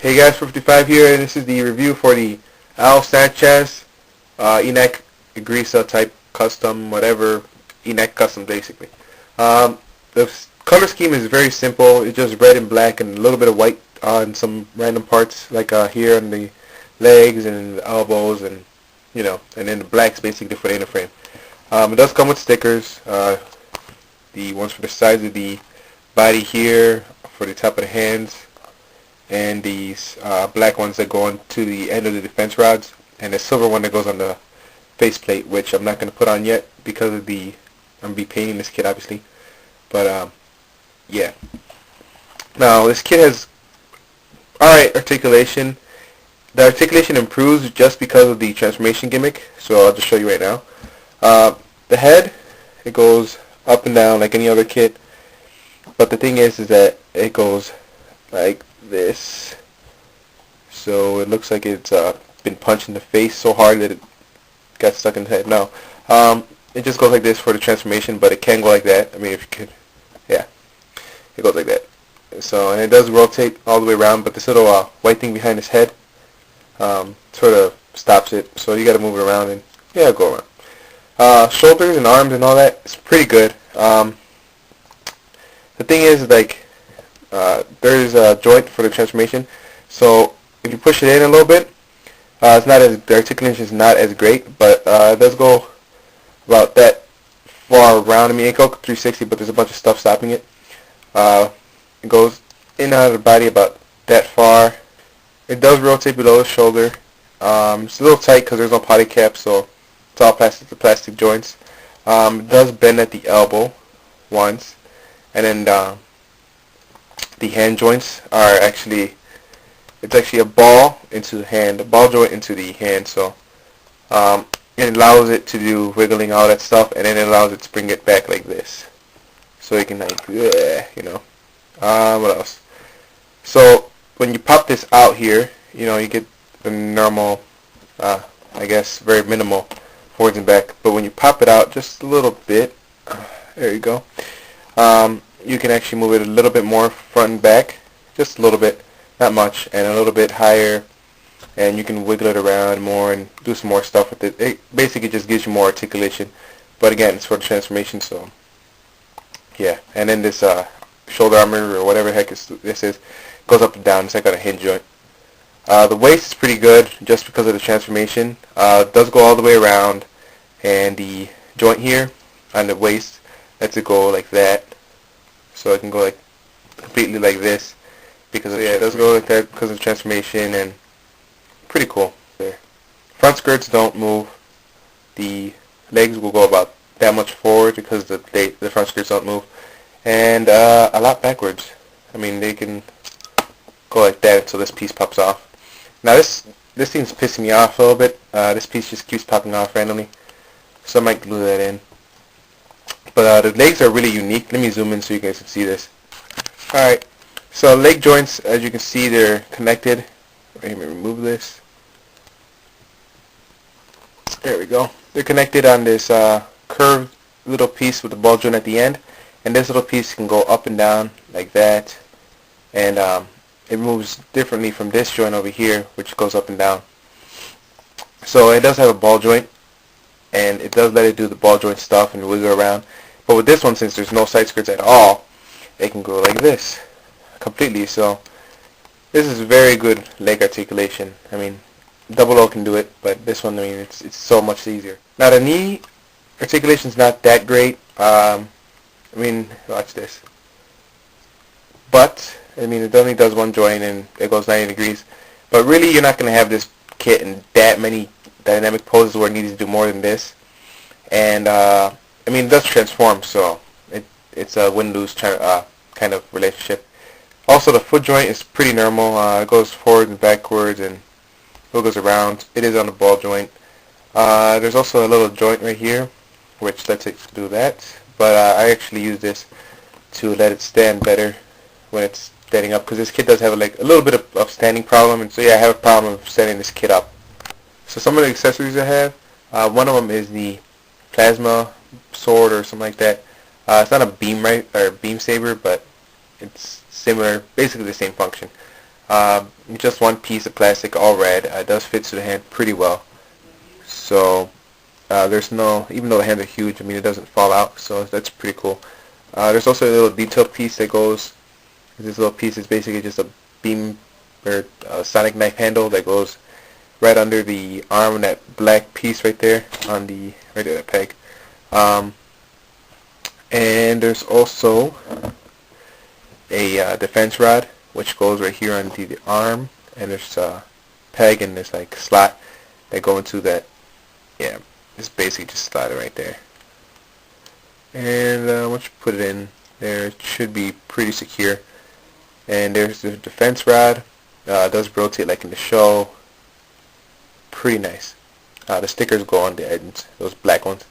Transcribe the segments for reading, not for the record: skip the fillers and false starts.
Hey guys, 55 here, and this is the review for the Al Sanchez Enact Agrissa type custom, whatever, Enact custom basically. The color scheme is very simple. It's just red and black and a little bit of white on some random parts, like here on the legs and the elbows, and and then the black's basically for the inner frame. It does come with stickers. The ones for the sides of the body here, for the top of the hands, and these black ones that go on to the end of the defense rods, and the silver one that goes on the faceplate, which I'm not going to put on yet because of I'm going to be painting this kit obviously. But yeah. Now this kit has alright articulation. The articulation improves just because of the transformation gimmick, so I'll just show you right now. The head, it goes up and down like any other kit, but the thing is that it goes like this, so it looks like it's been punched in the face so hard that it got stuck in the head. No, it just goes like this for the transformation, but it can go like that. I mean, if you could, yeah, it goes like that. So, and it does rotate all the way around, but this little white thing behind his head sort of stops it, so you got to move it around, and yeah, go around. Shoulders and arms and all that, it's pretty good. The thing is, like, there's a joint for the transformation, so if you push it in a little bit, the articulation is not as great, but it does go about that far around. I mean, it goes 360, but there's a bunch of stuff stopping it. It goes in and out of the body about that far. It does rotate below the shoulder. It's a little tight because there's no potty cap, so it's all plastic to plastic joints. It does bend at the elbow once, and then the hand joints are actually, it's actually a ball into the hand, a ball joint into the hand, so it allows it to do wiggling, all that stuff, and then it allows it to bring it back like this, so you can, like, what else? So when you pop this out here, you get the normal, I guess, very minimal forwards and back, but when you pop it out just a little bit, there you go, you can actually move it a little bit more front and back, just a little bit, not much, and a little bit higher, and you can wiggle it around more and do some more stuff with it. It basically just gives you more articulation, but again, it's for the transformation, so yeah. And then this shoulder armor, or whatever the heck this is, goes up and down. It's like on a hinge joint. The waist is pretty good just because of the transformation. It does go all the way around, and the joint here on the waist lets it go like that. So it can go like completely like this because it does go like that because of the transformation, and pretty cool. There. Front skirts don't move. The legs will go about that much forward because the front skirts don't move, and a lot backwards. I mean, they can go like that until this piece pops off. Now this thing's pissing me off a little bit. This piece just keeps popping off randomly, so I might glue that in. But the legs are really unique. Let me zoom in so you guys can see this. Alright, so leg joints, as you can see, they're connected. Let me remove this. There we go. They're connected on this curved little piece with the ball joint at the end. And this little piece can go up and down like that. And it moves differently from this joint over here, which goes up and down. So it does have a ball joint, and it does let it do the ball joint stuff and wiggle around. But with this one, since there's no side skirts at all, it can go like this completely. So this is very good leg articulation. I mean, double O can do it, but this one, I mean, it's so much easier. Now the knee articulation is not that great. I mean, watch this. But I mean, it only does one joint and it goes 90 degrees. But really, you're not going to have this kit in that many dynamic poses where it needs to do more than this. And I mean, it does transform, so it's a win-lose kind of relationship. Also, the foot joint is pretty normal. It goes forward and backwards, and it goes around. It is on the ball joint. There's also a little joint right here, which lets it do that. But I actually use this to let it stand better when it's standing up, because this kit does have like a little bit of standing problem, and so yeah, I have a problem of setting this kit up. So some of the accessories I have, one of them is the plasma sword or something like that. It's not a beam saber, but it's similar, basically the same function. Just one piece of plastic, all red. It does fit to the hand pretty well. So there's no, even though the hands are huge, I mean, it doesn't fall out, so that's pretty cool. There's also a little detail piece that goes, this little piece is basically just a beam or sonic knife handle that goes right under the arm, that black piece right there on the, right there, that peg. And there's also a defense rod, which goes right here on the arm, and there's a peg and there's like slot that go into that. Yeah, it's basically just slide it right there. And once you put it in there, it should be pretty secure. And there's the defense rod. It does rotate like in the show. Pretty nice. The stickers go on the ends, those black ones.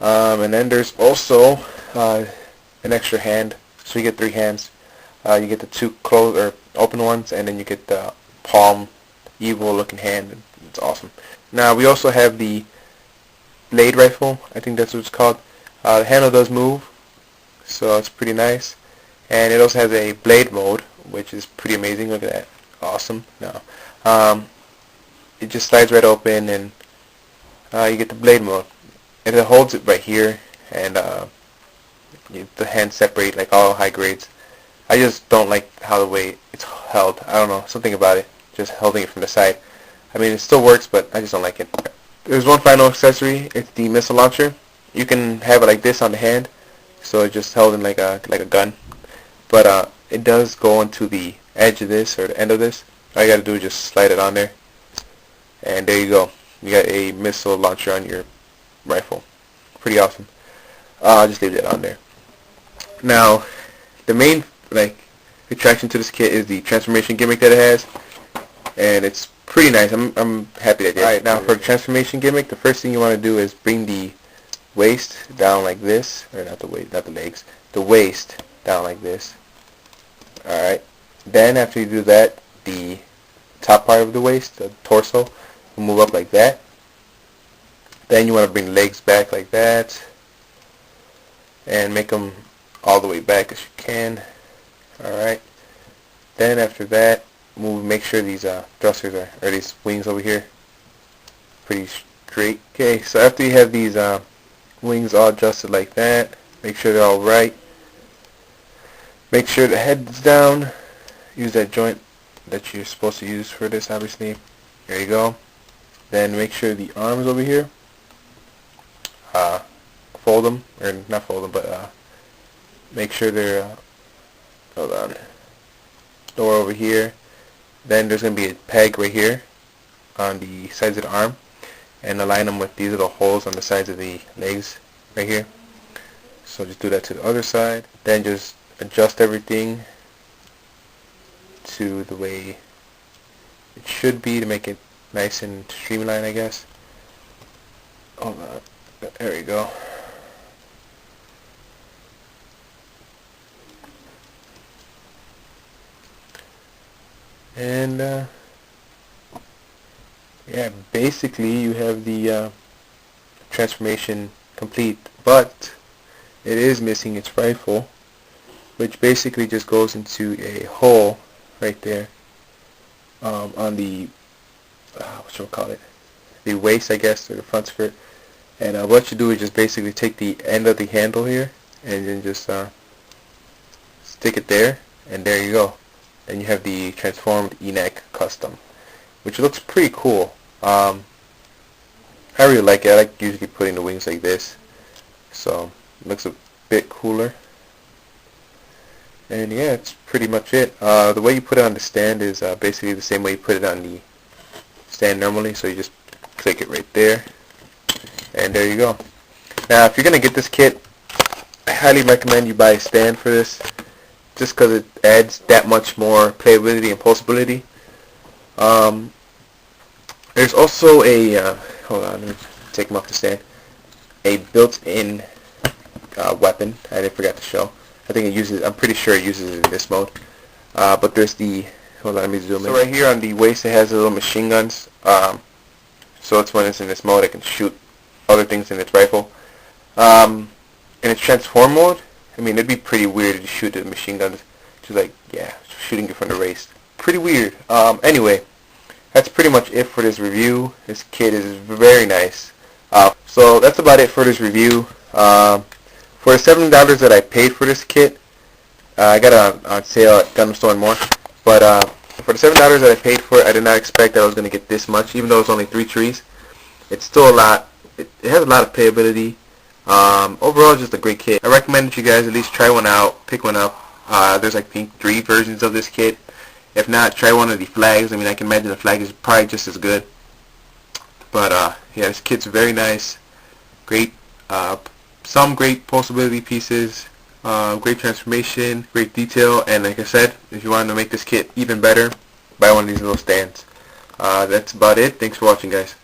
And then there's also an extra hand, so you get 3 hands. You get the 2 closed or open ones, and then you get the palm, evil looking hand. It's awesome. Now we also have the blade rifle. I think that's what it's called. The handle does move, so it's pretty nice. And it also has a blade mode, which is pretty amazing. Look at that. Awesome. Now, it just slides right open, and you get the blade mode. And it holds it right here, and the hands separate like all high grades. I just don't like how the way it's held. I don't know, something about it, just holding it from the side. I mean, it still works, but I just don't like it. There's one final accessory. It's the missile launcher. You can have it like this on the hand, so it's just held in like a gun. But it does go onto the edge of this, or the end of this. All you gotta do is just slide it on there, and there you go. You got a missile launcher on your rifle. Pretty awesome. I'll just leave that on there. Now, the main attraction to this kit is the transformation gimmick that it has, and it's pretty nice. I'm happy that it. Alright, now for the transformation gimmick, the first thing you want to do is bring the waist down like this, or not the waist, not the legs, the waist down like this. Alright, then after you do that, the top part of the waist, the torso, will move up like that. Then you want to bring the legs back like that, and make them all the way back as you can. Alright, then after that, make sure these thrusters or these wings over here pretty straight. Okay, so after you have these wings all adjusted like that, make sure they're all right. Make sure the head's down. Use that joint that you're supposed to use for this, obviously. There you go. Then make sure the arms over here, fold them, or not fold them, but make sure they're, hold on, lower over here. Then there's going to be a peg right here on the sides of the arm, and align them with these little holes on the sides of the legs right here. So just do that to the other side. Then just adjust everything to the way it should be to make it nice and streamlined, I guess. Hold on. There we go. And yeah, basically you have the transformation complete, but it is missing its rifle, which basically just goes into a hole right there on the what should we call it, the waist, I guess, or the front skirt. And what you do is just basically take the end of the handle here and then just stick it there, and there you go. And you have the transformed Enact Custom, which looks pretty cool. I really like it. I like usually putting the wings like this, so it looks a bit cooler. And yeah, it's pretty much it. The way you put it on the stand is basically the same way you put it on the stand normally, so you just click it right there, and there you go. Now if you're going to get this kit, I highly recommend you buy a stand for this, just because it adds that much more playability and pulsability. There's also a, hold on, let me take them off the stand, a built-in weapon I forgot to show. I think it uses, I'm pretty sure it uses it in this mode. But there's the, hold on, let me zoom in. So right here on the waist it has the little machine guns. So it's when it's in this mode it can shoot other things in its rifle. In its transform mode, I mean, it'd be pretty weird to shoot the machine guns, just like, yeah, shooting it from the waist. pretty weird. Anyway, that's pretty much it for this review. This kit is very nice. So that's about it for this review. For the $7 that I paid for this kit, I got it on sale at Gun Store and More. But for the $7 that I paid for it, I did not expect that I was going to get this much, even though it's only 3 trees. It's still a lot. It has a lot of playability. Overall, just a great kit. I recommend that you guys at least try one out, pick one up. There's I think 3 versions of this kit. If not, try one of the flags. I mean, I can imagine the flag is probably just as good. But yeah, this kit's very nice. Great, some great pulsability pieces. Great transformation, great detail, and like I said, if you want to make this kit even better, buy one of these little stands. That's about it. Thanks for watching, guys.